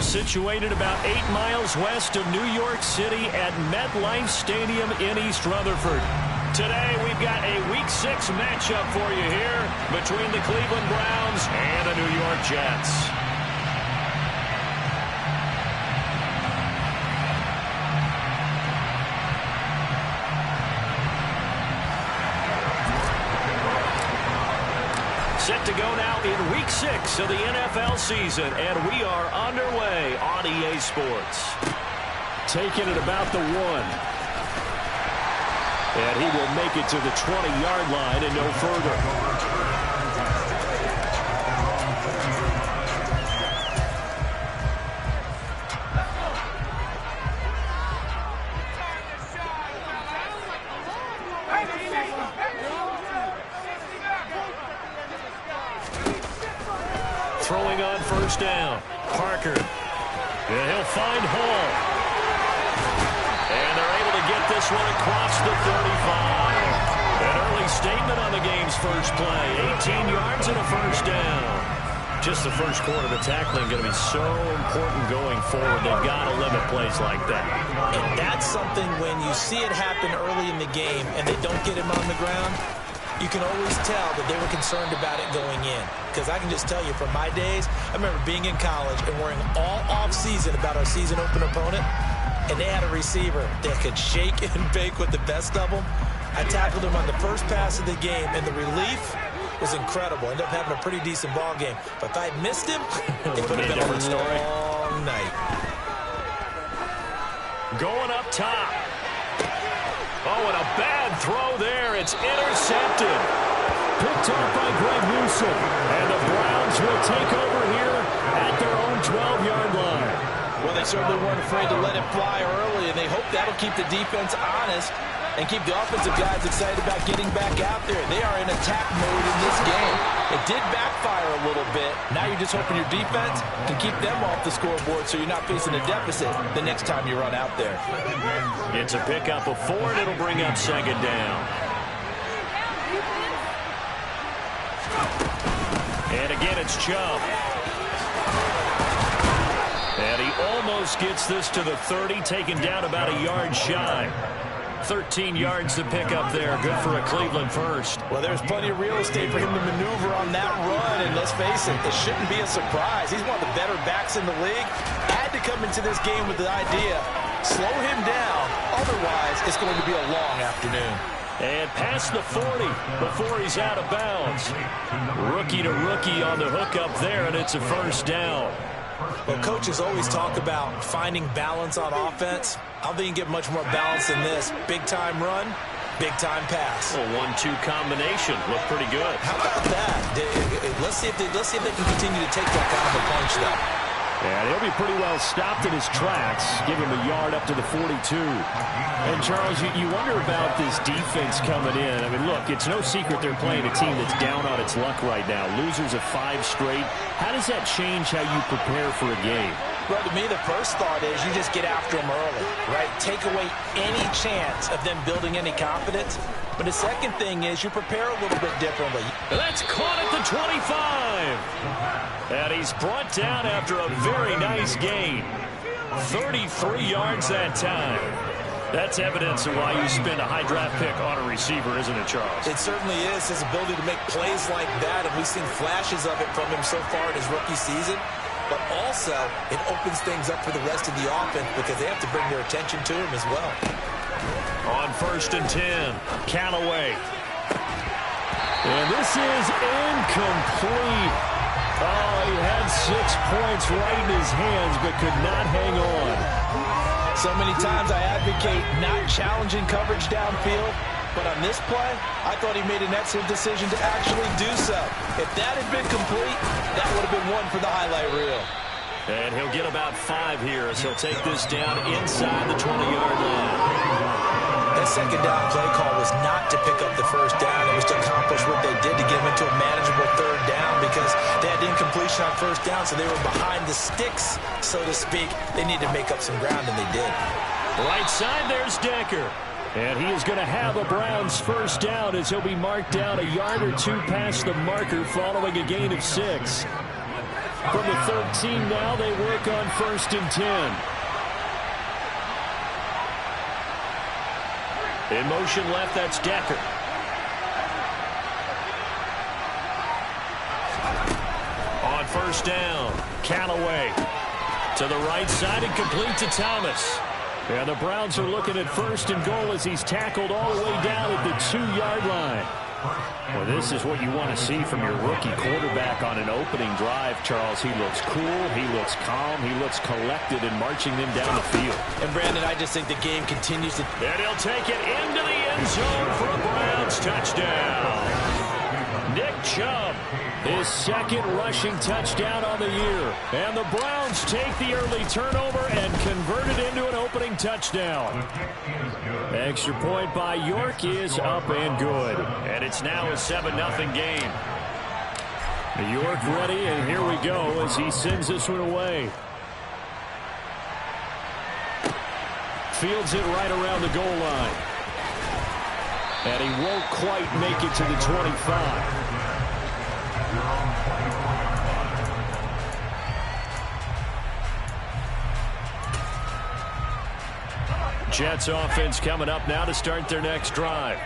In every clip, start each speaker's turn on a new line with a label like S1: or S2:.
S1: situated about 8 miles west of New York City at MetLife Stadium in East Rutherford. Today, we've got a Week 6 matchup for you here between the Cleveland Browns and the New York Jets. Set to go now in Week 6 of the NFL season, and we are underway on EA Sports. Taking it about the 1. And he will make it to the 20-yard line and no further. Throwing on first down. Parker. And he'll find Hall. And they're able to get this one across the 35. An early statement on the game's first play. 18 yards and a first down. Just the first quarter, the tackling going to be so important going forward. They've got to limit plays like that.
S2: And that's something when you see it happen early in the game and they don't get him on the ground, you can always tell that they were concerned about it going in. Because I can just tell you from my days, I remember being in college and worrying all off-season about our season open opponent, and they had a receiver that could shake and bake with the best of them. I tackled him on the first pass of the game, and the relief was incredible. Ended up having a pretty decent ball game. But if I had missed him, it could have been a different story. Long night.
S1: Going up top. Oh, and a bad throw there. It's intercepted. Picked off by Greg Newsom. And the Browns will take over here at their own 12-yard line.
S2: Well, they certainly weren't afraid to let it fly early, and they hope that'll keep the defense honest and keep the offensive guys excited about getting back out there. They are in attack mode in this game. It did backfire a little bit. Now you're just hoping your defense can keep them off the scoreboard so you're not facing a deficit the next time you run out there.
S1: It's a pickup of 4, and it'll bring up second down. And again, it's Chubb. And he almost gets this to the 30, taken down about a yard shy. 13 yards to pick up there. Good for a Cleveland first.
S2: Well, there's plenty of real estate for him to maneuver on that run, and let's face it, it shouldn't be a surprise. He's one of the better backs in the league. Had to come into this game with the idea, slow him down, otherwise it's going to be a long afternoon.
S1: And past the 40 before he's out of bounds. Rookie to rookie on the hook up there, and it's a first down.
S2: Well, coaches always talk about finding balance on offense. I don't think you can get much more balance than this. Big-time run, big-time pass.
S1: A 1-2 combination. Looked pretty good.
S2: How about that? Let's see if they can continue to take that kind of a punch, though.
S1: And he'll be pretty well stopped in his tracks. Give him a yard up to the 42. And, Charles, you wonder about this defense coming in. I mean, look, it's no secret they're playing a team that's down on its luck right now. Losers of 5 straight. How does that change how you prepare for a game?
S2: Well, to me, the first thought is you just get after them early, right? Take away any chance of them building any confidence. But the second thing is you prepare a little bit differently.
S1: That's caught at the 25. And he's brought down after a very nice gain. 33 yards that time. That's evidence of why you spend a high draft pick on a receiver, isn't it, Charles?
S2: It certainly is. His ability to make plays like that, and we've seen flashes of it from him so far in his rookie season. But also, it opens things up for the rest of the offense because they have to bring their attention to him as well.
S1: On 1st and 10, Callaway. And this is incomplete. Oh, he had 6 points right in his hands, but could not hang on.
S2: So many times I advocate not challenging coverage downfield, but on this play, I thought he made an excellent decision to actually do so. If that had been complete, that would have been one for the highlight reel.
S1: And he'll get about 5 here as he'll take this down inside the 20-yard line.
S2: That second down play call was not to pick up the first down. It was to accomplish what they did to get him into a manageable 3rd down because they had incompletion on 1st down, so they were behind the sticks, so to speak. They needed to make up some ground, and they did.
S1: Right side, there's Decker. And he is going to have a Browns first down as he'll be marked down a yard or 2 past the marker following a gain of 6. From the 13 now, they work on 1st and 10. In motion left, that's Decker. On 1st down, Callaway to the right side and complete to Thomas. And the Browns are looking at 1st and goal as he's tackled all the way down at the 2-yard line. Well, this is what you want to see from your rookie quarterback on an opening drive, Charles. He looks cool, he looks calm, he looks collected in marching them down the field.
S2: And, Brandon, I just think the game continues to...
S1: And he'll take it into the end zone for a Browns touchdown. Nick Chubb, his 2nd rushing touchdown on the year. And the Browns take the early turnover and convert it into an opening touchdown. Extra point by York is up and good. And it's now a 7-0 game. York ready, and here we go as he sends this one away. Fields it right around the goal line. And he won't quite make it to the 25. Jets offense coming up now to start their next drive.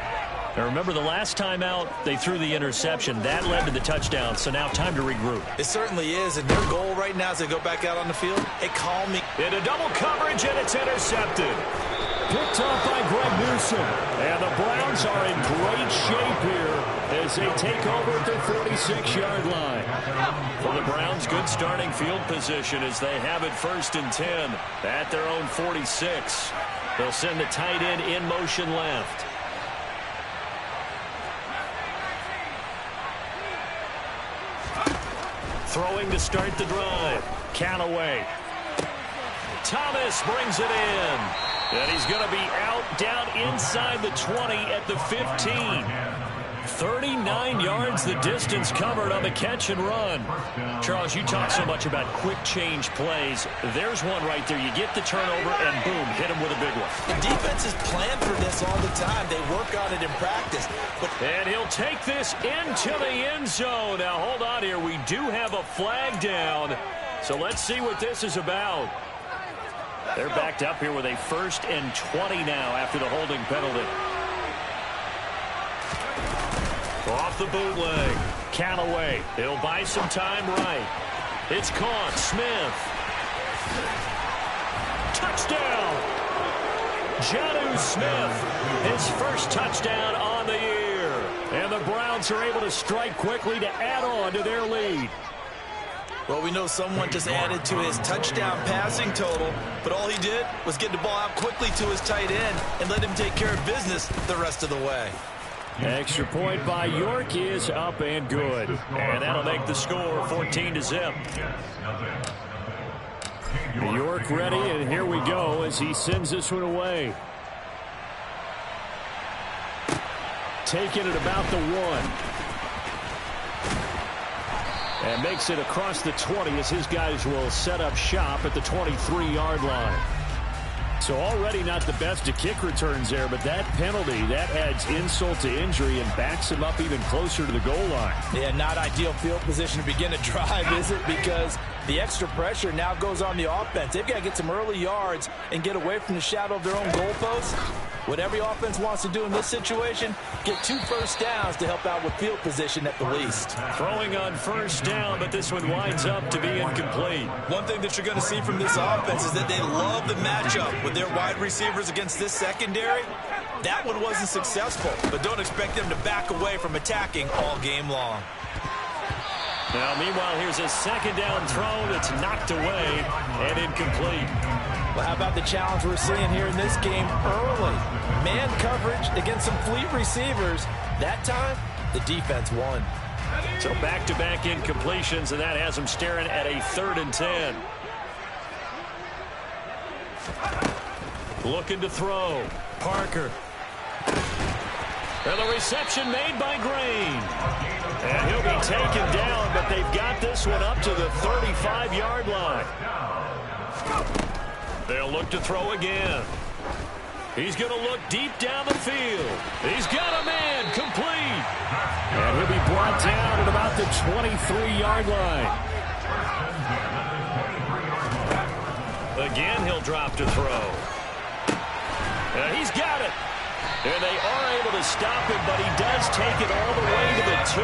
S1: Now remember, the last time out, they threw the interception. That led to the touchdown, so now time to regroup.
S2: It certainly is, and their goal right now is to go back out on the field. Hey, call me.
S1: Into double coverage, and it's intercepted. Picked off by Greg Newsom. And the Browns are in great shape here as they take over at their 46-yard line. For the Browns, good starting field position as they have it 1st and 10 at their own 46. They'll send the tight end in motion left. Throwing to start the drive. Callaway. Thomas brings it in. And he's going to be out down inside the 20 at the 15. 39 yards the distance covered on the catch and run. Charles, you talk so much about quick change plays. There's one right there. You get the turnover and boom, hit him with a big one.
S2: The defense is planned for this all the time. They work on it in practice.
S1: And he'll take this into the end zone. Now hold on here. We do have a flag down. So let's see what this is about. They're backed up here with a 1st and 20 now after the holding penalty. Off the bootleg. Callaway. He'll buy some time right. It's caught. Smith. Touchdown. Jonnu Smith. His 1st touchdown on the year. And the Browns are able to strike quickly to add on to their lead.
S2: Well, we know someone just added to his touchdown passing total, but all he did was get the ball out quickly to his tight end and let him take care of business the rest of the way.
S1: Extra point by York is up and good. And that'll make the score 14-0. York ready, and here we go as he sends this one away. Taking it about the 1. And makes it across the 20 as his guys will set up shop at the 23-yard line. So already not the best of kick returns there, but that penalty, that adds insult to injury and backs him up even closer to the goal line.
S2: Yeah, not ideal field position to begin a drive, is it? Because the extra pressure now goes on the offense. They've got to get some early yards and get away from the shadow of their own goalposts. What every offense wants to do in this situation, get 2 first downs to help out with field position at the least.
S1: Throwing on 1st down, but this one winds up to be incomplete.
S2: One thing that you're going to see from this offense is that they love the matchup with their wide receivers against this secondary. That one wasn't successful, but don't expect them to back away from attacking all game long.
S1: Now, meanwhile, here's a 2nd down throw that's knocked away and incomplete.
S2: Well, how about the challenge we're seeing here in this game early? Man coverage against some fleet receivers. That time, the defense won.
S1: So back-to-back incompletions, and that has them staring at a 3rd and 10. Looking to throw. Parker. And the reception made by Green. And he'll be taken down, but they've got this one up to the 35-yard line. They'll look to throw again. He's going to look deep down the field. He's got a man complete. And he'll be brought down at about the 23-yard line. Again, he'll drop to throw. He's got it. And they are able to stop him, but he does take it all the way to the 2.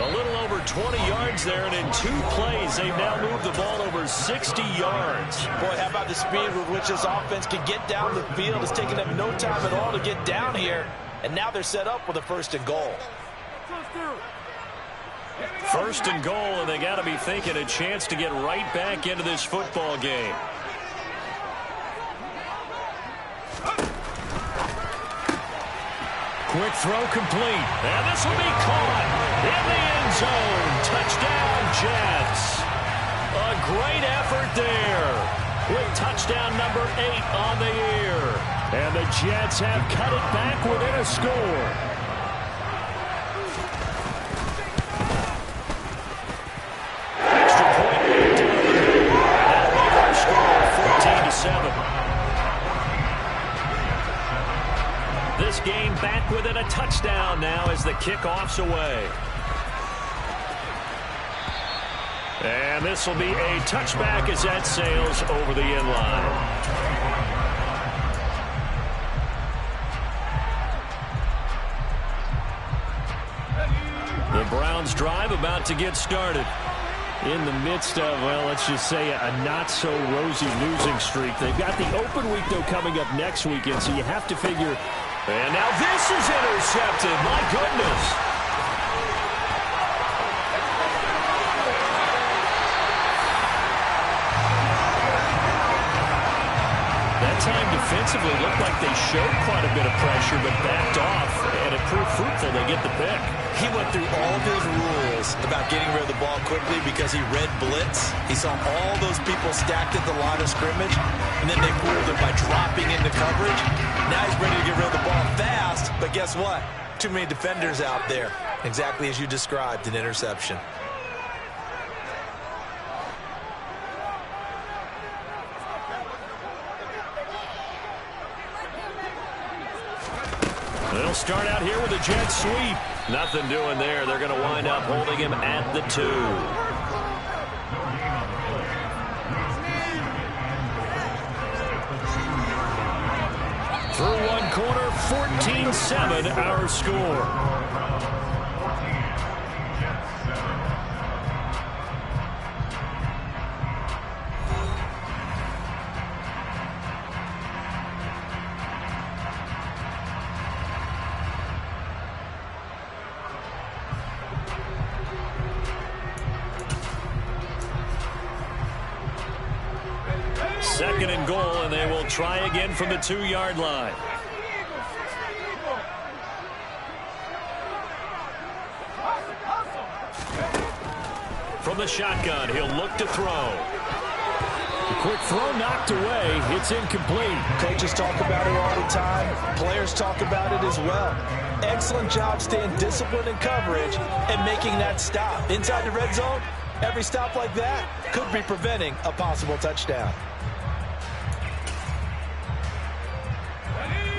S1: A little over 20 yards there, and in 2 plays, they've now moved the ball over 60 yards.
S2: Boy, how about the speed with which this offense can get down the field? It's taken them no time at all to get down here, and now they're set up with a 1st and goal.
S1: 1st and goal, and they got to be thinking a chance to get right back into this football game. Quick throw complete. And this will be caught in the end zone. Touchdown, Jets. A great effort there with touchdown number 8 on the year. And the Jets have cut it back within a score. Extra point down. That'll make our score 14-7. This game back within a touchdown now as the kickoff's away. And this will be a touchback as that sails over the end line. The Browns drive about to get started. In the midst of, well, let's just say a not-so-rosy losing streak. They've got the open week, though, coming up next weekend, so you have to figure. And now this is intercepted. My goodness. That time defensively looked like they showed quite a bit of pressure, but backed off, and it proved fruitful. They get the pick.
S2: He went through all of his rules about getting rid of the ball quickly because he read blitz. He saw all those people stacked at the line of scrimmage, and then they fooled him by dropping into coverage. Now he's ready to get rid of the ball fast, but guess what? Too many defenders out there. Exactly as you described, an interception.
S1: They'll start out here with a jet sweep. Nothing doing there. They're going to wind up holding him at the 2. Through one corner, 14-7 our score. Second and goal, and they will try again from the 2-yard line. From the shotgun, he'll look to throw. The quick throw knocked away. It's incomplete.
S2: Coaches talk about it all the time. Players talk about it as well. Excellent job staying disciplined in coverage and making that stop. Inside the red zone, every stop like that could be preventing a possible touchdown.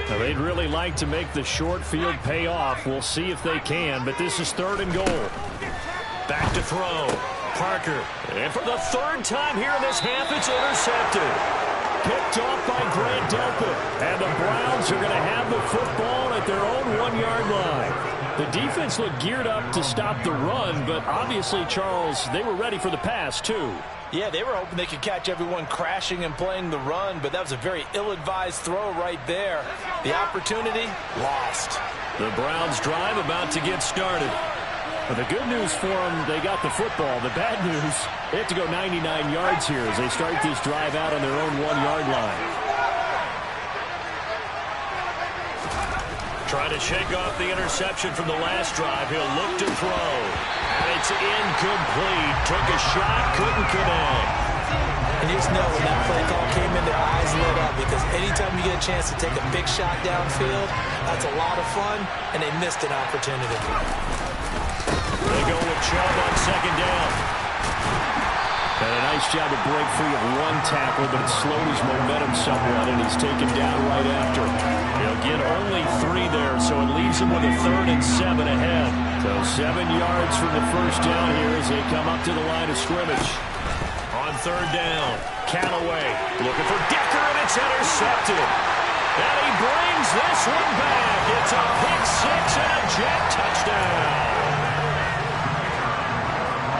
S1: Now, they'd really like to make the short field pay off. We'll see if they can, but this is 3rd and goal. Back to throw. Parker. And for the 3rd time here in this half, it's intercepted. Picked off by Grant Delpit. And the Browns are going to have the football at their own 1-yard line. The defense looked geared up to stop the run, but obviously, Charles, they were ready for the pass, too.
S2: Yeah, they were hoping they could catch everyone crashing and playing the run, but that was a very ill-advised throw right there. The opportunity, lost.
S1: The Browns drive about to get started. But the good news for them, they got the football. The bad news, they have to go 99 yards here as they start this drive out on their own 1-yard line. Trying to shake off the interception from the last drive. He'll look to throw. And it's incomplete. Took a shot, couldn't connect.
S2: And you just know when that play call came in, their eyes lit up because anytime you get a chance to take a big shot downfield, that's a lot of fun, and they missed an opportunity.
S1: They go with Chubb on 2nd down. And a nice job to break free of one tackle, but it slowed his momentum somewhat, and he's taken down right after. He'll get only 3 there, so it leaves him with a 3rd and 7 ahead. So 7 yards from the first down here as they come up to the line of scrimmage. On third down, Callaway looking for Decker, and it's intercepted. And he brings this one back. It's a pick six and a jet touchdown.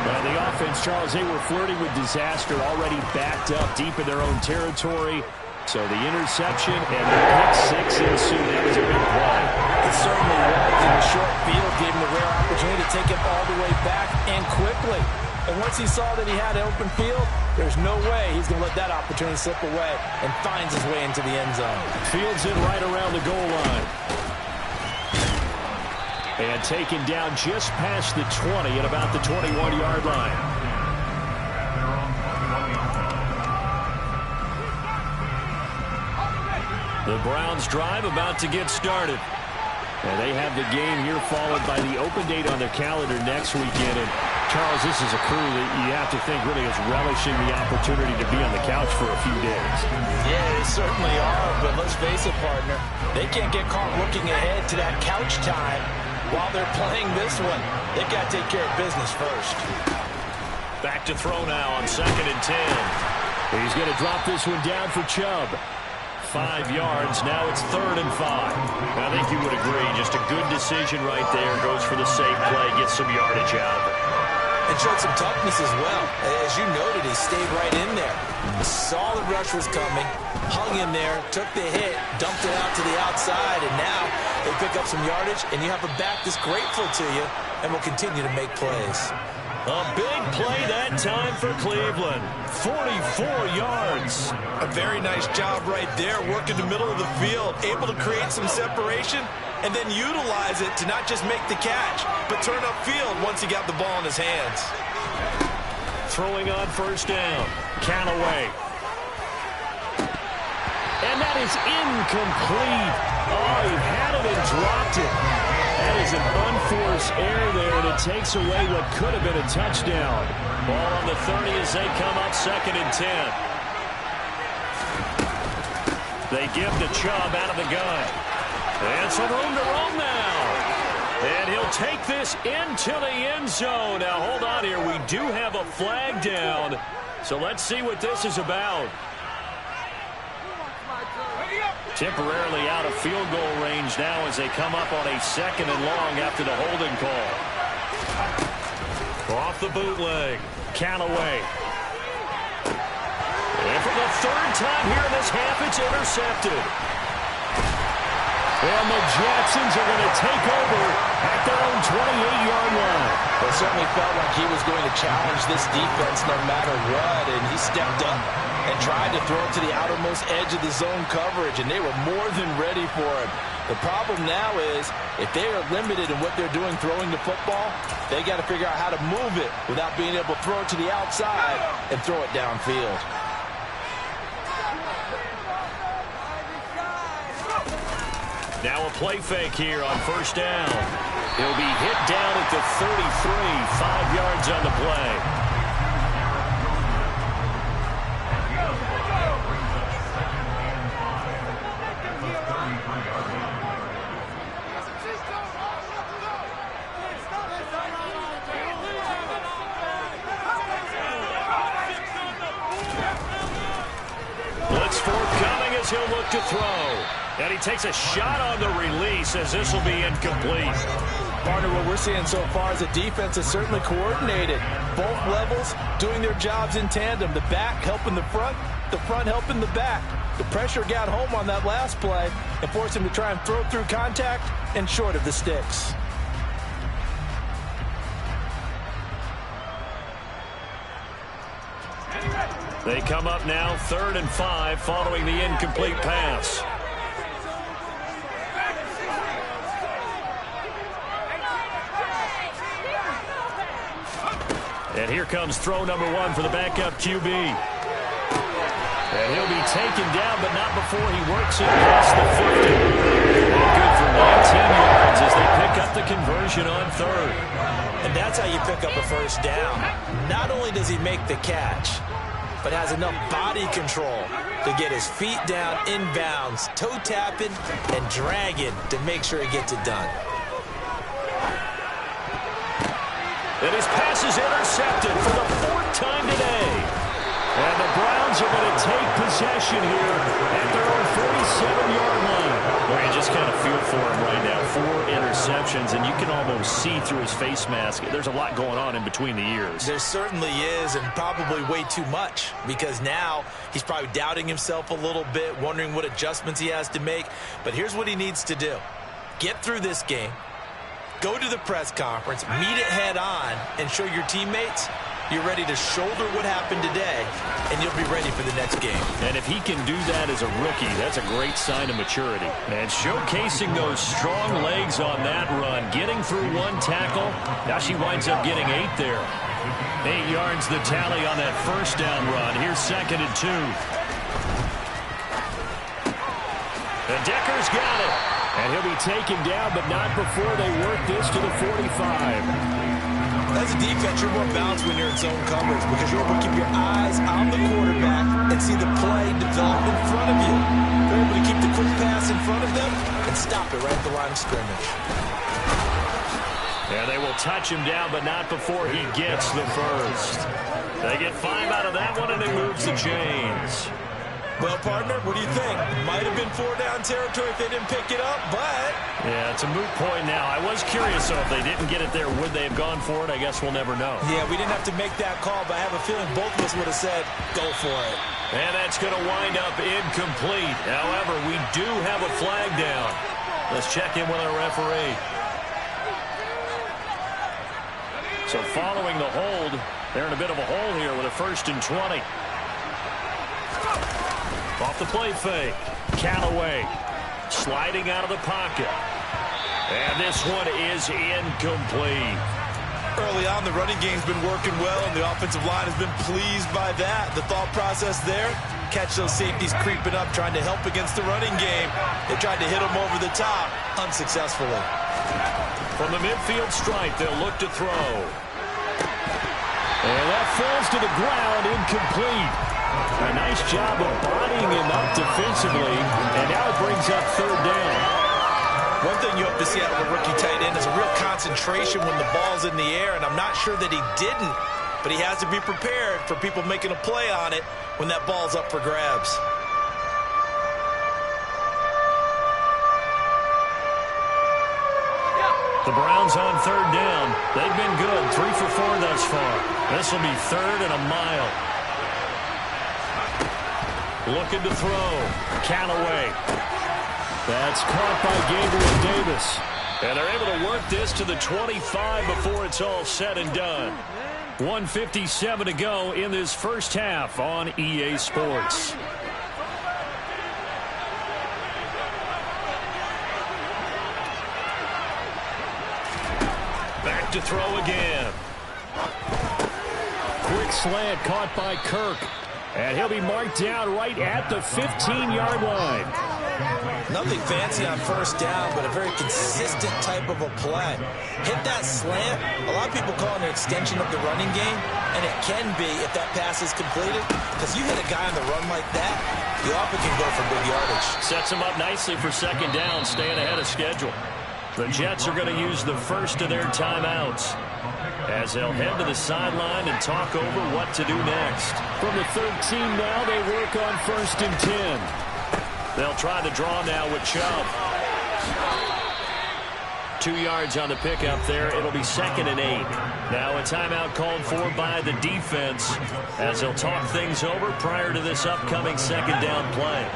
S1: Well, the offense, Charles, they were flirting with disaster, already backed up deep in their own territory. So the interception and the pick six ensued. That was a big play.
S2: It certainly was. In the short field, gave him the rare opportunity to take it all the way back and quickly. And once he saw that he had an open field, there's no way he's going to let that opportunity slip away, and finds his way into the end zone.
S1: Fields in right around the goal line. And taken down just past the 20 at about the 21-yard line. The Browns drive about to get started. And they have the game here followed by the open date on their calendar next weekend. And Charles, this is a crew that you have to think really is relishing the opportunity to be on the couch for a few days.
S2: Yeah, they certainly are. But let's face it, partner, they can't get caught looking ahead to that couch time while they're playing this one. They've got to take care of business first.
S1: Back to throw now on 2nd and 10. He's going to drop this one down for Chubb. 5 yards. Now it's 3rd and 5. I think you would agree. Just a good decision right there. Goes for the safe play. Gets some yardage out of it.
S2: And showed some toughness as well. As you noted, he stayed right in there. Saw the rush was coming. Hung in there. Took the hit. Dumped it out to the outside. And now they pick up some yardage. And you have a back that's grateful to you and will continue to make plays.
S1: A big play that time for Cleveland. 44 yards.
S2: A very nice job right there, working the middle of the field, able to create some separation, and then utilize it to not just make the catch, but turn upfield once he got the ball in his hands.
S1: Throwing on 1st down. Callaway. And that is incomplete. Oh, he had it and dropped it. That is an unforced error there, and it takes away what could have been a touchdown. Ball on the 30 as they come up 2nd and 10. They give to Chubb out of the gun. And some room to roam now. And he'll take this into the end zone. Now, hold on here. We do have a flag down. So let's see what this is about. Temporarily out of field goal range now as they come up on a 2nd and long after the holding call. Off the bootleg. Callaway. And for the 3rd time here in this half, it's intercepted. And the Jacksons are going to take over at their own 28-yard line.
S2: It certainly felt like he was going to challenge this defense no matter what, and he stepped up and tried to throw it to the outermost edge of the zone coverage, and they were more than ready for him. The problem now is if they are limited in what they're doing throwing the football, they got to figure out how to move it without being able to throw it to the outside and throw it downfield.
S1: Now a play fake here on 1st down. He'll be hit down at the 33, 5 yards on the play. Blitz forthcoming as he'll look to throw. And he takes a shot on the release as this will be incomplete.
S2: Partner, what we're seeing so far is the defense is certainly coordinated. Both levels doing their jobs in tandem. The back helping the front helping the back. The pressure got home on that last play and forced him to try and throw through contact and short of the sticks.
S1: They come up now 3rd and 5 following the incomplete pass. And here comes throw number 1 for the backup QB. And he'll be taken down, but not before he works it across the 50. And good for 19 yards as they pick up the conversion on 3rd.
S2: And that's how you pick up a 1st down. Not only does he make the catch, but has enough body control to get his feet down inbounds, toe tapping and dragging to make sure he gets it done.
S1: And his pass is intercepted for the 4th time today. Browns are going to take possession here at their own 47-yard line. Well, you just kind of feel for him right now. 4 interceptions, and you can almost see through his face mask. There's a lot going on in between the ears.
S2: There certainly is, and probably way too much, because now he's probably doubting himself a little bit, wondering what adjustments he has to make. But here's what he needs to do. Get through this game, go to the press conference, meet it head on, and show your teammates you're ready to shoulder what happened today, and you'll be ready for the next game.
S1: And if he can do that as a rookie, that's a great sign of maturity. And showcasing those strong legs on that run, getting through 1 tackle. Now she winds up getting 8 there. 8 yards the tally on that first down run. Here's 2nd and 2. And Decker's got it. And he'll be taken down, but not before they work this to the 45.
S2: As a defense, you're more balanced when you're in zone coverage because you're able to keep your eyes on the quarterback and see the play develop in front of you. You're able to keep the quick pass in front of them and stop it right at the line of scrimmage.
S1: Yeah, they will touch him down, but not before he gets the first. They get 5 out of that one, and it moves the chains.
S2: Well, partner, what do you think? Might have been 4-down territory if they didn't pick it up, but...
S1: Yeah, it's a moot point now. I was curious, so if they didn't get it there, would they have gone for it? I guess we'll never know.
S2: Yeah, we didn't have to make that call, but I have a feeling both of us would have said, go for it.
S1: And that's going to wind up incomplete. However, we do have a flag down. Let's check in with our referee. So following the hold, they're in a bit of a hole here with a 1st and 20. Off the play fake. Callaway sliding out of the pocket. And this one is incomplete.
S2: Early on, the running game's been working well, and the offensive line has been pleased by that. The thought process there, catch those safeties creeping up, trying to help against the running game. They tried to hit them over the top, unsuccessfully.
S1: From the midfield stripe, they'll look to throw. And that falls to the ground, incomplete. A nice job of bodying him up defensively, and now it brings up 3rd down.
S2: One thing you hope to see out of a rookie tight end is a real concentration when the ball's in the air, and I'm not sure that he didn't, but he has to be prepared for people making a play on it when that ball's up for grabs.
S1: The Browns on 3rd down. They've been good, 3 for 4 thus far. This will be 3rd and a mile. Looking to throw. Callaway. That's caught by Gabriel Davis. And they're able to work this to the 25 before it's all said and done. 1:57 to go in this first half on EA Sports. Back to throw again. Quick slant caught by Kirk. And he'll be marked down right at the 15-yard line.
S2: Nothing fancy on 1st down, but a very consistent type of a play. Hit that slant. A lot of people call it an extension of the running game, and it can be if that pass is completed. Because you hit a guy on the run like that, you often can go for big yardage.
S1: Sets him up nicely for 2nd down, staying ahead of schedule. The Jets are going to use the first of their timeouts as they'll head to the sideline and talk over what to do next. From the 13 now, they work on 1st and 10. They'll try the draw now with Chubb. 2 yards on the pickup there. It'll be 2nd and 8. Now a timeout called for by the defense as they'll talk things over prior to this upcoming 2nd down play.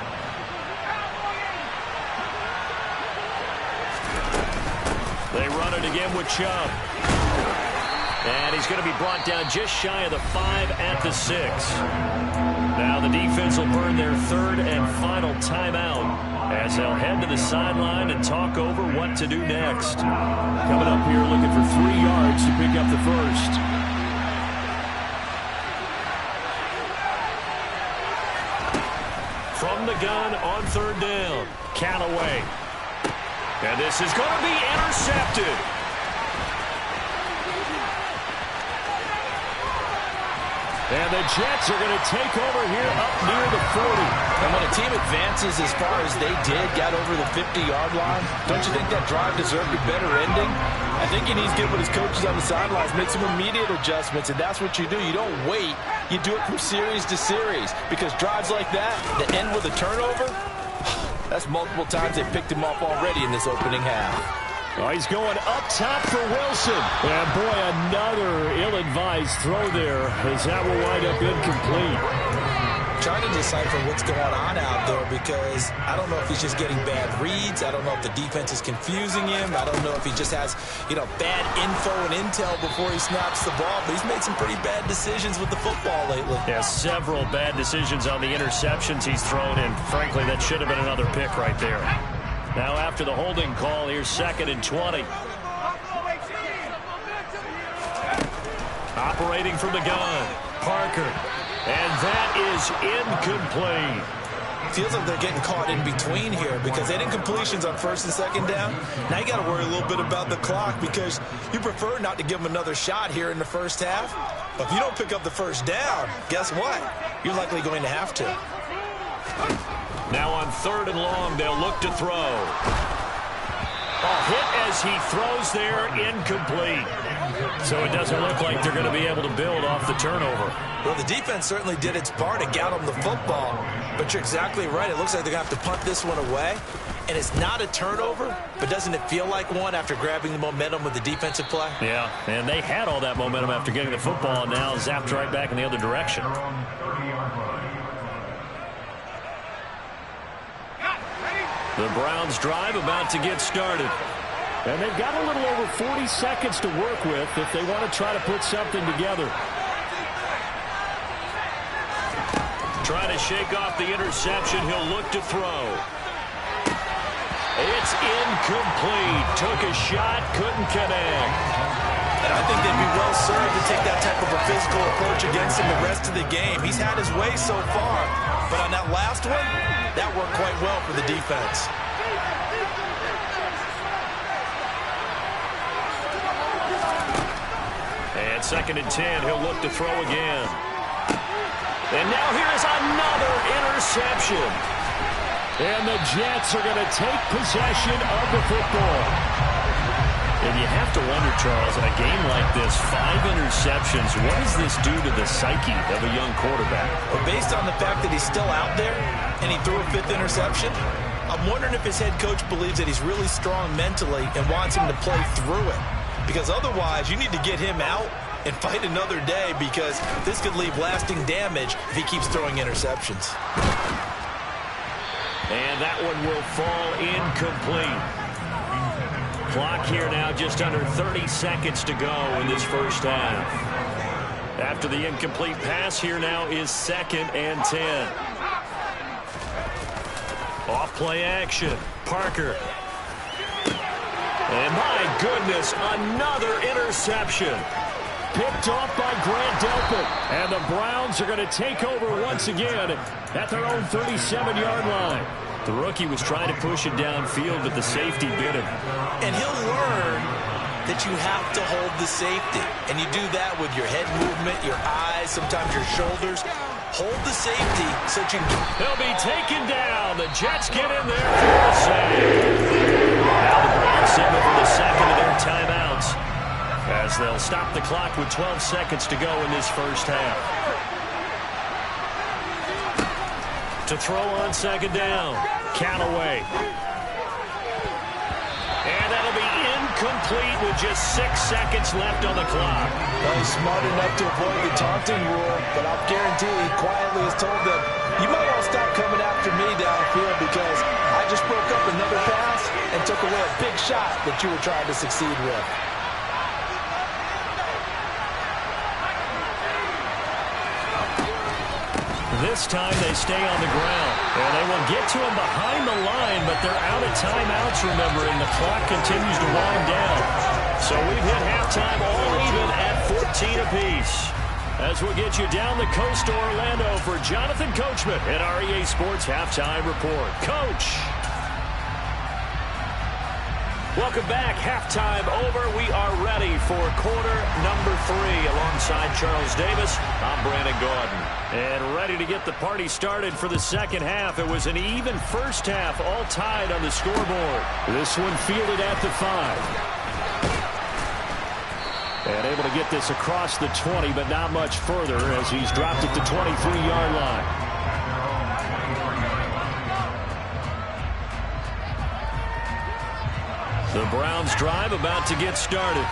S1: They run it again with Chubb. And he's going to be brought down just shy of the 5 at the 6. Now the defense will burn their 3rd and final timeout as they'll head to the sideline and talk over what to do next. Coming up here looking for 3 yards to pick up the first. From the gun on 3rd down, Callaway. And this is going to be intercepted. And the Jets are going to take over here up near the 40.
S2: And when a team advances as far as they did, got over the 50-yard line, don't you think that drive deserved a better ending? I think he needs to get with his coaches on the sidelines, make some immediate adjustments, and that's what you do. You don't wait you do it from series to series, because drives like that end with a turnover, that's multiple times they picked him off already in this opening half.
S1: Oh, he's going up top for Wilson. And, boy, another ill-advised throw there, as that will wind up incomplete.
S2: Trying to decipher what's going on out there, because I don't know if he's just getting bad reads. I don't know if the defense is confusing him. I don't know if he just has, bad info and intel before he snaps the ball. But he's made some pretty bad decisions with the football lately.
S1: Yeah, several bad decisions on the interceptions he's thrown in. Frankly, that should have been another pick right there. Now after the holding call, here's 2nd and 20. Operating from the gun, Parker. And that is incomplete.
S2: Feels like they're getting caught in between here, because they didn't completions on 1st and 2nd down. Now you got to worry a little bit about the clock, because you prefer not to give them another shot here in the first half. But if you don't pick up the 1st down, guess what? You're likely going to have to.
S1: Now on 3rd and long, they'll look to throw. A hit as he throws there, incomplete. So it doesn't look like they're going to be able to build off the turnover.
S2: Well, the defense certainly did its part to get them the football. But you're exactly right. It looks like they're going to have to punt this one away. And it's not a turnover, but doesn't it feel like one after grabbing the momentum with the defensive play?
S1: Yeah, and they had all that momentum after getting the football, and now zapped right back in the other direction. The Browns drive about to get started. And they've got a little over 40 seconds to work with if they want to try to put something together. Trying to shake off the interception. He'll look to throw. It's incomplete. Took a shot, couldn't connect.
S2: And I think they'd be well served to take that type of a physical approach against him the rest of the game. He's had his way so far. But on that last one, that worked quite well for the defense.
S1: And 2nd and 10, he'll look to throw again. And now here is another interception. And the Jets are going to take possession of the football. And you have to wonder, Charles, in a game like this, 5 interceptions, what does this do to the psyche of a young quarterback?
S2: Well, based on the fact that he's still out there and he threw a 5th interception, I'm wondering if his head coach believes that he's really strong mentally and wants him to play through it. Because otherwise, you need to get him out and fight another day, because this could leave lasting damage if he keeps throwing interceptions.
S1: And that one will fall incomplete. Clock here now, just under 30 seconds to go in this first half. After the incomplete pass, here now is 2nd and 10. Off play action. Parker. And my goodness, another interception. Picked off by Grant Delpit. And the Browns are going to take over once again at their own 37-yard line. The rookie was trying to push it downfield, but the safety bit him.
S2: And he'll learn that you have to hold the safety. And you do that with your head movement, your eyes, sometimes your shoulders. Hold the safety so that you can...
S1: They'll be taken down. The Jets get in there for a save. Now the Browns signal for the 2nd of their timeouts, as they'll stop the clock with 12 seconds to go in this first half. To throw on 2nd down, Callaway. And that'll be incomplete with just 6 seconds left on the clock.
S2: Well, he's smart enough to avoid the taunting rule, but I'll guarantee he quietly has told them, you might all stop coming after me downfield, because I just broke up another pass and took away a big shot that you were trying to succeed with.
S1: This time they stay on the ground. And they will get to him behind the line, but they're out of timeouts, remember, and the clock continues to wind down. So we've hit halftime all even at 14 apiece. As we'll get you down the coast to Orlando for Jonathan Coachman at REA Sports Halftime Report. Coach! Welcome back. Halftime over. We are ready for quarter number 3. Alongside Charles Davis, I'm Brandon Gordon. And ready to get the party started for the second half. It was an even first half, all tied on the scoreboard. This one fielded at the 5. And able to get this across the 20, but not much further as he's dropped it to 23-yard line. The Browns drive about to get started.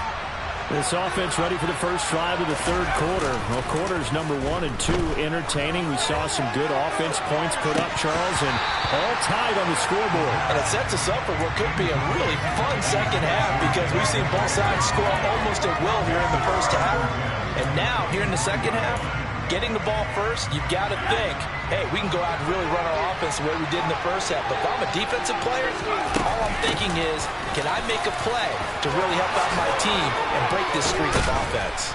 S1: This offense ready for the first drive of the third quarter. Well, quarters number 1 and 2 entertaining. We saw some good offense points put up, Charles, and all tied on the scoreboard.
S2: And it sets us up for what could be a really fun second half because we've seen both sides score almost at will here in the first half. And now, here in the second half, getting the ball first, you've got to think, hey, we can go out and really run our offense the way we did in the first half. But if I'm a defensive player, all I'm thinking is, can I make a play to really help out my team and break this streak of offense?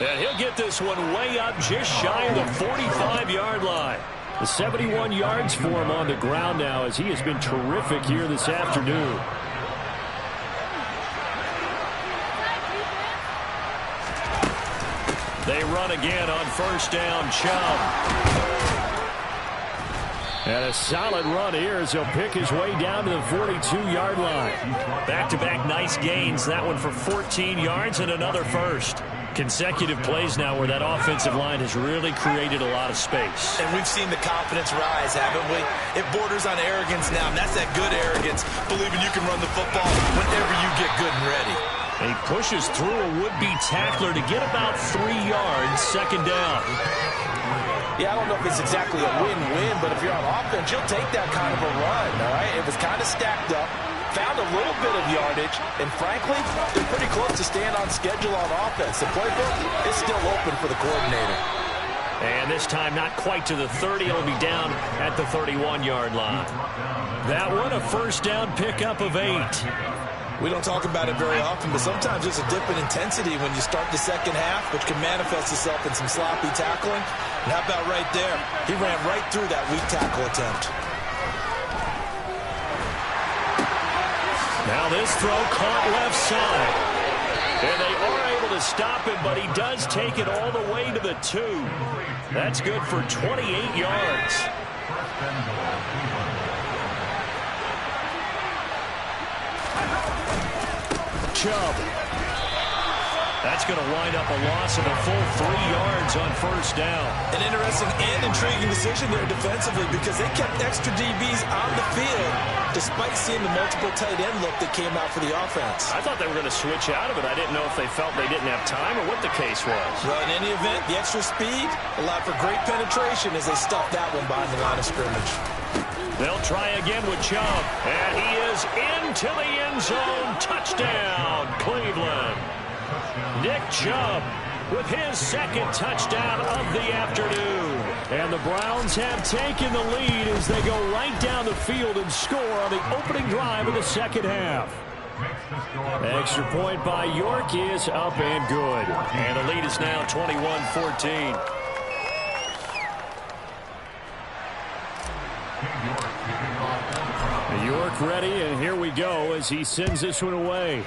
S1: And he'll get this one way up just shy of the 45-yard line. The 71 yards for him on the ground now as he has been terrific here this afternoon. They run again on first down. Chubb. And a solid run here as he'll pick his way down to the 42-yard line. Back-to-back nice gains. That one for 14 yards and another first. Consecutive plays now where that offensive line has really created a lot of space.
S2: And we've seen the confidence rise, haven't we? It borders on arrogance now, and that's that good arrogance, believing you can run the football whenever you get good and ready.
S1: He pushes through a would-be tackler to get about 3 yards, second down.
S2: Yeah, I don't know if it's exactly a win-win, but if you're on offense, you'll take that kind of a run, all right? It was kind of stacked up, found a little bit of yardage, and frankly, they're pretty close to staying on schedule on offense. The playbook is still open for the coordinator.
S1: And this time not quite to the 30. It'll be down at the 31-yard line. That one, a first down pickup of 8.
S2: We don't talk about it very often, but sometimes there's a dip in intensity when you start the second half, which can manifest itself in some sloppy tackling. And how about right there? He ran right through that weak tackle attempt.
S1: Now this throw caught left side. And they are able to stop him, but he does take it all the way to the 2. That's good for 28 yards. Chubb. That's going to wind up a loss of a full 3 yards on first down.
S2: An interesting and intriguing decision there defensively because they kept extra DBs on the field despite seeing the multiple tight end look that came out for the offense.
S1: I thought they were going to switch out of it. I didn't know if they felt they didn't have time or what the case was.
S2: Well, in any event, the extra speed allowed for great penetration as they stuffed that one behind the line of scrimmage.
S1: They'll try again with Chubb. And he is into the end zone. Touchdown, Cleveland. Nick Chubb with his second touchdown of the afternoon. And the Browns have taken the lead as they go right down the field and score on the opening drive of the second half. Extra point by York is up and good. And the lead is now 21-14. York ready, and here we go as he sends this one away.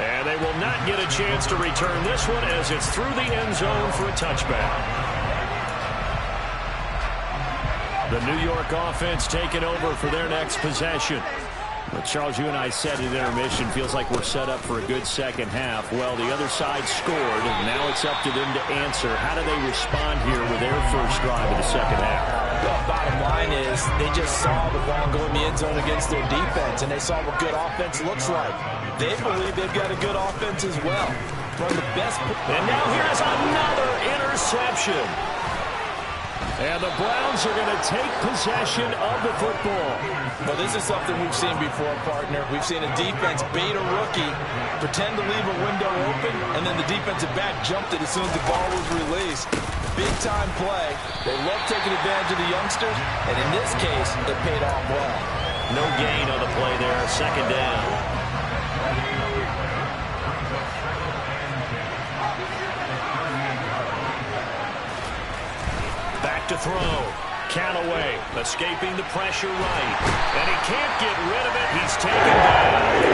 S1: And they will not get a chance to return this one as it's through the end zone for a touchback. The New York offense taking over for their next possession. But Charles, you and I said at intermission, feels like we're set up for a good second half. Well, the other side scored, and now it's up to them to answer. How do they respond here with their first drive of the second half?
S2: Well, bottom line is they just saw the ball go in the end zone against their defense, and they saw what good offense looks like. They believe they've got a good offense as well. Run the best.
S1: And now here's another interception. And the Browns are going to take possession of the football.
S2: Well, this is something we've seen before, partner. We've seen a defense bait a rookie, pretend to leave a window open, and then the defensive back jumped it as soon as the ball was released. Big-time play. They love taking advantage of the youngsters, and in this case, it paid off well.
S1: No gain on the play there. Second down. To throw. Callaway escaping the pressure right. And he can't get rid of it. He's taken down.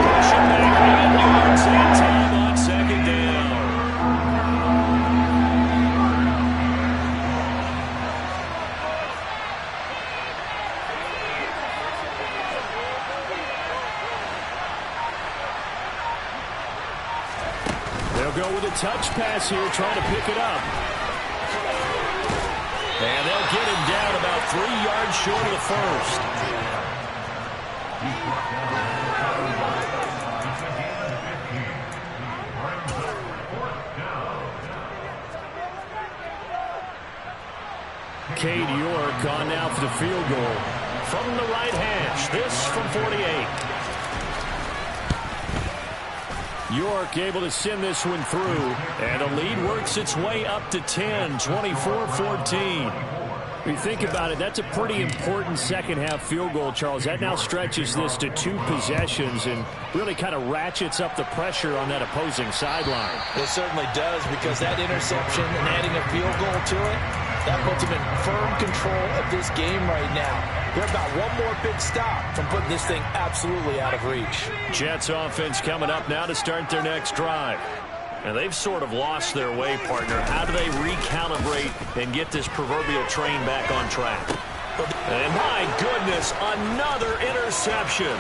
S1: Pushing back 8 yards and time on second down. touch pass here, trying to pick it up. And they'll get him down about 3 yards short of the first. Cade York on now for the field goal. From the right hash, this from 48. York able to send this one through, and the lead works its way up to 10, 24-14. When you think about it, that's a pretty important second-half field goal, Charles. That now stretches this to 2 possessions and really kind of ratchets up the pressure on that opposing sideline.
S2: It certainly does, because that interception and adding a field goal to it, that puts them in firm control of this game right now. They're about one more big stop from putting this thing absolutely out of reach.
S1: Jets offense coming up now to start their next drive. And they've sort of lost their way, partner. How do they recalibrate and get this proverbial train back on track? And my goodness, another interception.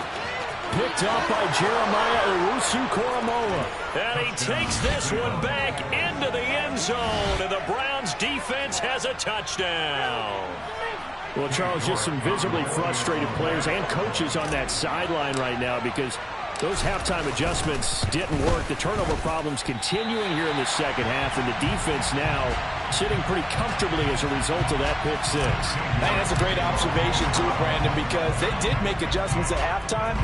S1: Picked off by Jeremiah Owusu-Koramoah. And he takes this one back into the end zone. And the Browns defense has a touchdown. Well, Charles, just some visibly frustrated players and coaches on that sideline right now because those halftime adjustments didn't work. The turnover problems continuing here in the second half, and the defense now sitting pretty comfortably as a result of that pick six.
S2: And that's a great observation, too, Brandon, because they did make adjustments at halftime.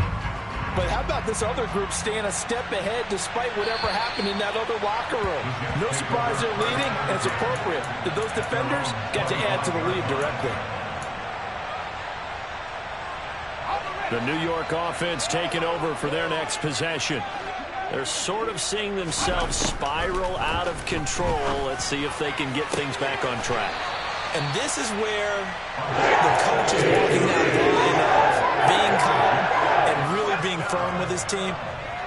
S2: But how about this other group staying a step ahead despite whatever happened in that other locker room? No surprise they're leading, and it's appropriate that those defenders got to add to the lead directly.
S1: The New York offense taking over for their next possession. They're sort of seeing themselves spiral out of control. Let's see if they can get things back on track.
S2: And this is where the coach is walking that line of being calm and really being firm with his team.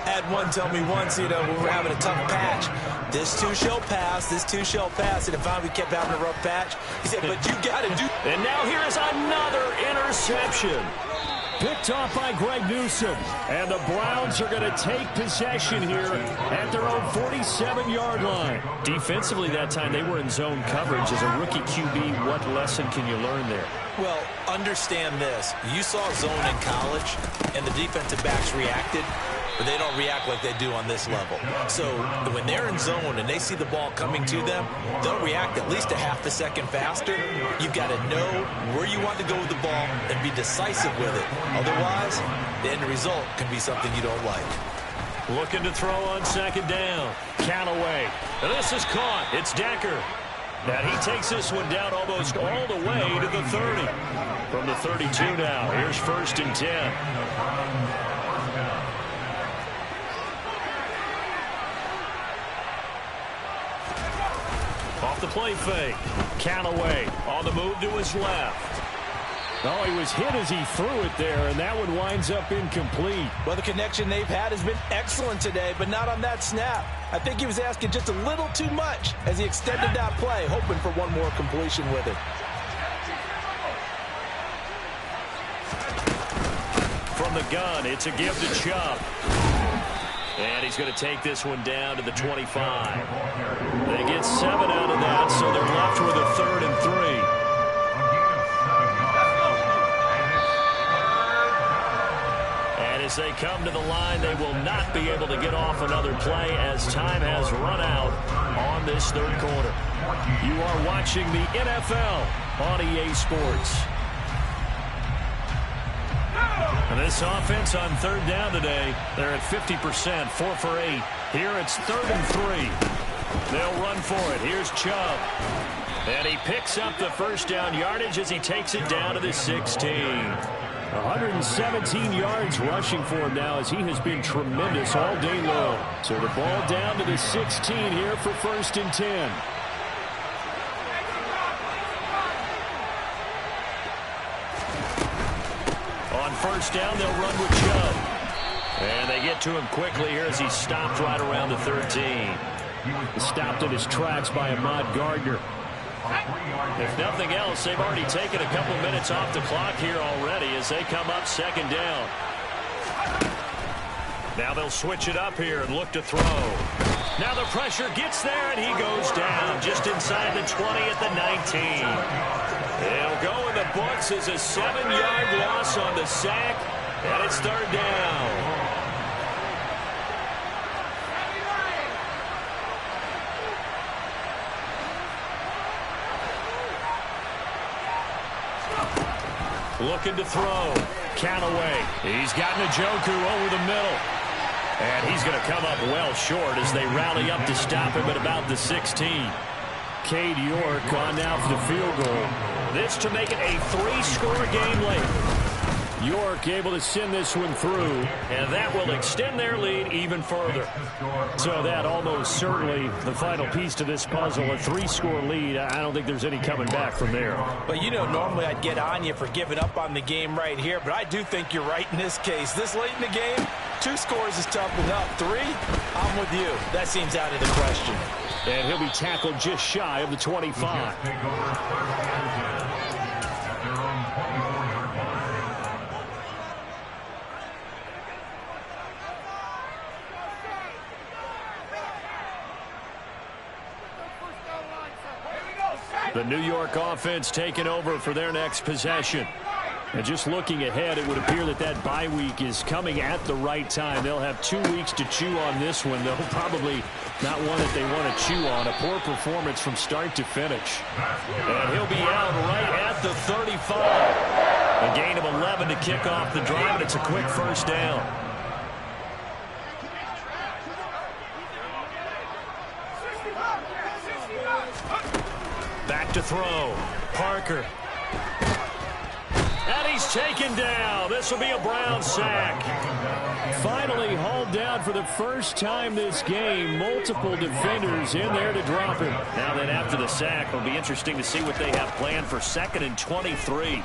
S2: Had one tell me once, when we're having a tough patch, this too shall pass, this too shall pass. And if we kept having a rough patch, he said, but you got to do.
S1: And now here is another interception. Picked off by Greg Newsome. And the Browns are going to take possession here at their own 47-yard line. Defensively that time, they were in zone coverage. As a rookie QB, what lesson can you learn there?
S2: Well, understand this. You saw zone in college, and the defensive backs reacted, but they don't react like they do on this level. So when they're in zone and they see the ball coming to them, they'll react at least a half a second faster. You've got to know where you want to go with the ball and be decisive with it. Otherwise, the end result can be something you don't like.
S1: Looking to throw on second down. Count away. And this is caught. It's Decker. And he takes this one down almost all the way to the 30. From the 32 now, here's 1st and 10. Off the play fake. Callaway on the move to his left. Oh, he was hit as he threw it there, and that one winds up incomplete.
S2: Well, the connection they've had has been excellent today, but not on that snap. I think he was asking just a little too much as he extended that play, hoping for one more completion with it.
S1: From the gun, it's a give to Chubb. And he's going to take this one down to the 25. They get 7 out of that, so they're left with a 3rd and 3. And as they come to the line, they will not be able to get off another play as time has run out on this 3rd quarter. You are watching the NFL on EA Sports. And this offense on 3rd down today, they're at 50%, 4 for 8. Here it's 3rd and 3. They'll run for it. Here's Chubb. And he picks up the 1st down yardage as he takes it down to the 16. 117 yards rushing for him now as he has been tremendous all day long. So the ball down to the 16 here for 1st and 10. On 1st down, they'll run with Chubb. And they get to him quickly here as he's stopped right around the 13. Stopped in his tracks by Ahmad Gardner. If nothing else, they've already taken a couple minutes off the clock here already as they come up 2nd down. Now they'll switch it up here and look to throw. Now the pressure gets there, and he goes down just inside the 20 at the 19. It'll go in the books as a 7-yard loss on the sack, and it's third down. Looking to throw. Callaway. He's got Njoku over the middle. And he's going to come up well short as they rally up to stop him at about the 16. Cade York on now for the field goal. This to make it a 3-score game late. York able to send this one through, and that will extend their lead even further. So that almost certainly the final piece to this puzzle, a 3-score lead. I don't think there's any coming back from there.
S2: But, you know, normally I'd get on you for giving up on the game right here, but I do think you're right in this case. This late in the game, 2 scores is tough enough. 3, I'm with you. That seems out of the question.
S1: And he'll be tackled just shy of the 25. The New York offense taking over for their next possession. And just looking ahead, it would appear that that bye week is coming at the right time. They'll have 2 weeks to chew on this one, though probably not one that they want to chew on. A poor performance from start to finish. And he'll be out right at the 35. A gain of 11 to kick off the drive, and it's a quick first down. Back to throw. Parker. And he's taken down. This will be a Brown sack. Finally hauled down for the first time this game. Multiple defenders in there to drop him. Now then after the sack, it'll be interesting to see what they have planned for 2nd and 23.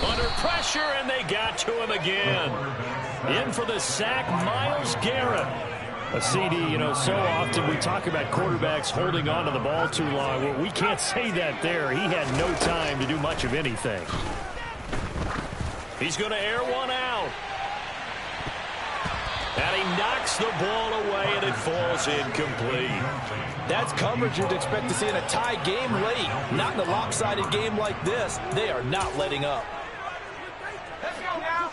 S1: Under pressure, and they got to him again. In for the sack, Myles Garrett. A CD, you know, so often we talk about quarterbacks holding on to the ball too long. Well, we can't say that there. He had no time to do much of anything. He's going to air one out. And he knocks the ball away, and it falls incomplete.
S2: That's coverage you'd expect to see in a tie game late. Not in a lopsided game like this. They are not letting up.
S3: Let's go now.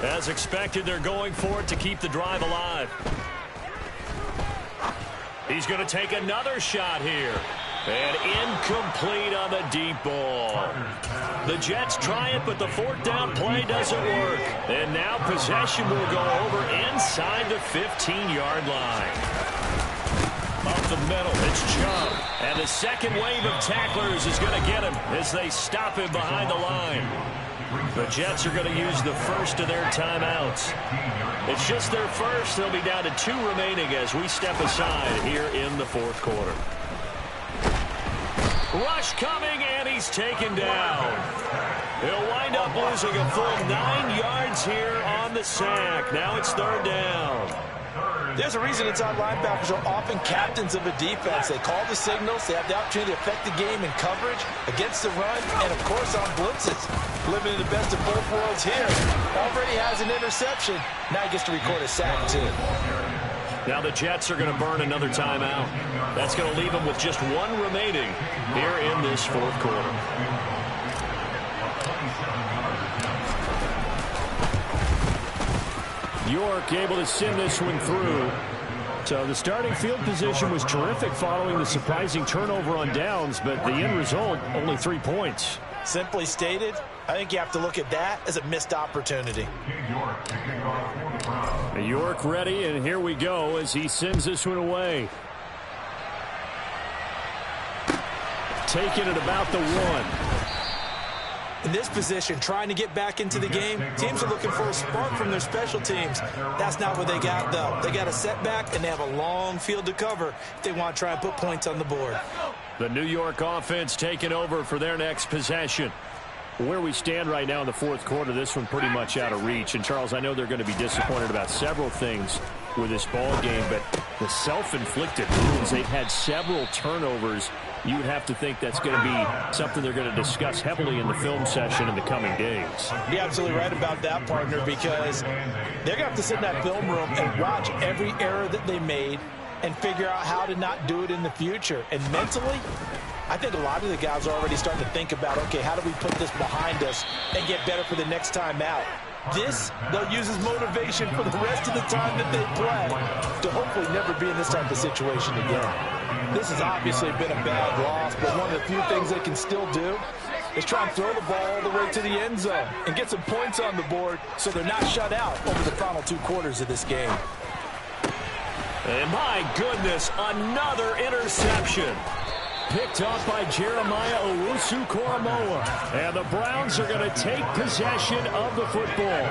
S1: As expected, they're going for it to keep the drive alive. He's going to take another shot here. And incomplete on the deep ball. The Jets try it, but the 4th down play doesn't work. And now possession will go over inside the 15-yard line. Up the middle, it's Chubb. And the second wave of tacklers is going to get him as they stop him behind the line. The Jets are going to use the first of their timeouts. It's just their first. They'll be down to 2 remaining as we step aside here in the 4th quarter. Rush coming, and he's taken down. He'll wind up losing a full 9 yards here on the sack. Now it's 3rd down.
S2: There's a reason inside linebackers are often captains of a defense. They call the signals. They have the opportunity to affect the game in coverage, against the run, and, of course, on blitzes. Living in the best of both worlds here. Already has an interception. Now he gets to record a sack, too.
S1: Now the Jets are going to burn another timeout. That's going to leave them with just 1 remaining here in this 4th quarter. York able to send this one through. So the starting field position was terrific following the surprising turnover on downs, but the end result, only 3 points.
S2: Simply stated, I think you have to look at that as a missed opportunity.
S1: York ready, and here we go as he sends this one away. Taking it about the 1.
S2: In this position, trying to get back into the game, teams are looking for a spark from their special teams. That's not what they got, though. They got a setback, and they have a long field to cover if they want to try and put points on the board.
S1: The New York offense taking over for their next possession. Where we stand right now in the 4th quarter, this one pretty much out of reach. And, Charles, I know they're going to be disappointed about several things with this ball game, but the self-inflicted wounds, they've had several turnovers you would have to think that's going to be something they're going to discuss heavily in the film session in the coming days.
S2: You're absolutely right about that, partner, because they're going to have to sit in that film room and watch every error that they made and figure out how to not do it in the future. And mentally, I think a lot of the guys are already starting to think about, okay, how do we put this behind us and get better for the next time out? This, they'll use as motivation for the rest of the time that they play to hopefully never be in this type of situation again. This has obviously been a bad loss, but one of the few things they can still do is try and throw the ball all the way to the end zone and get some points on the board so they're not shut out over the final 2 quarters of this game.
S1: And my goodness, another interception. Picked up by Jeremiah Owusu-Koramoah. And the Browns are going to take possession of the football.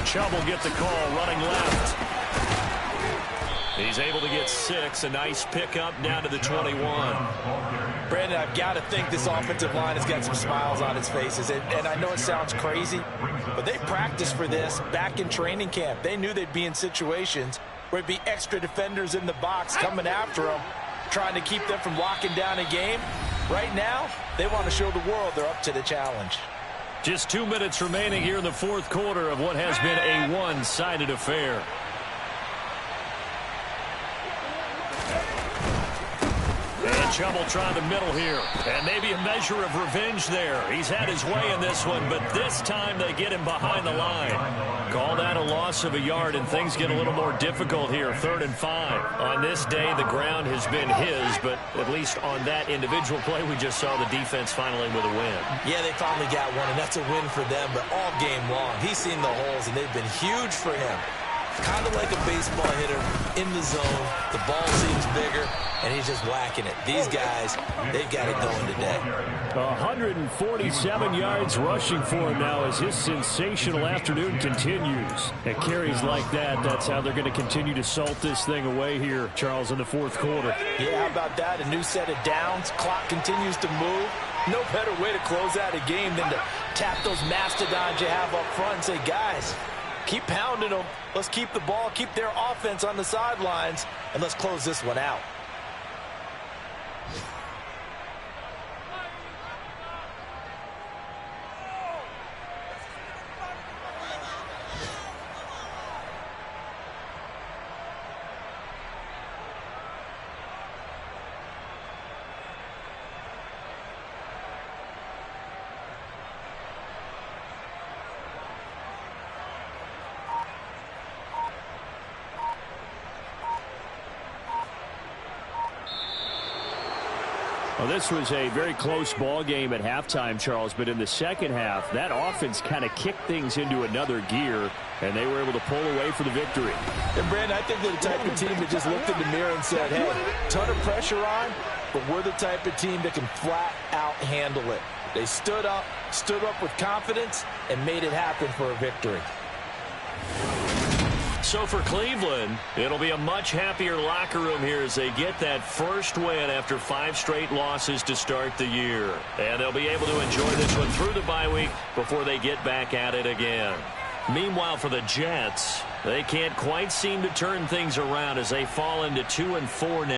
S1: Chubb will get the call, running left. He's able to get 6. A nice pickup down to the 21.
S2: Brandon, I've got to think this offensive line has got some smiles on its faces. And I know it sounds crazy, but they practiced for this back in training camp. They knew they'd be in situations where it'd be extra defenders in the box coming after them, trying to keep them from locking down a game. Right now, they want to show the world they're up to the challenge.
S1: Just 2 minutes remaining here in the fourth quarter of what has been a one-sided affair. And Chubb will try the middle here. And maybe a measure of revenge there. He's had his way in this one, but this time they get him behind the line. Call that a loss of a yard, and things get a little more difficult here. 3rd and 5. On this day, the ground has been his, but at least on that individual play, we just saw the defense finally with a win.
S2: Yeah, they finally got one, and that's a win for them, but all game long, he's seen the holes, and they've been huge for him. Kind of like a baseball hitter in the zone. The ball seems bigger, and he's just whacking it. These guys, they've got it going today.
S1: 147 yards rushing for him now as his sensational afternoon continues. At carries like that, that's how they're going to continue to salt this thing away here, Charles, in the fourth quarter.
S2: Yeah, how about that? A new set of downs. Clock continues to move. No better way to close out a game than to tap those mastodons you have up front and say, guys, keep pounding them. Let's keep the ball, keep their offense on the sidelines, and let's close this one out.
S1: Well, this was a very close ball game at halftime, Charles, but in the second half, that offense kind of kicked things into another gear, and they were able to pull away for the victory.
S2: And, Brandon, I think they're the type of team that just looked in the mirror and said, hey, ton of pressure on, but we're the type of team that can flat out handle it. They stood up with confidence, and made it happen for a victory.
S1: So for Cleveland, it'll be a much happier locker room here as they get that first win after 5 straight losses to start the year. And they'll be able to enjoy this one through the bye week before they get back at it again. Meanwhile, for the Jets, they can't quite seem to turn things around as they fall into 2-4 now.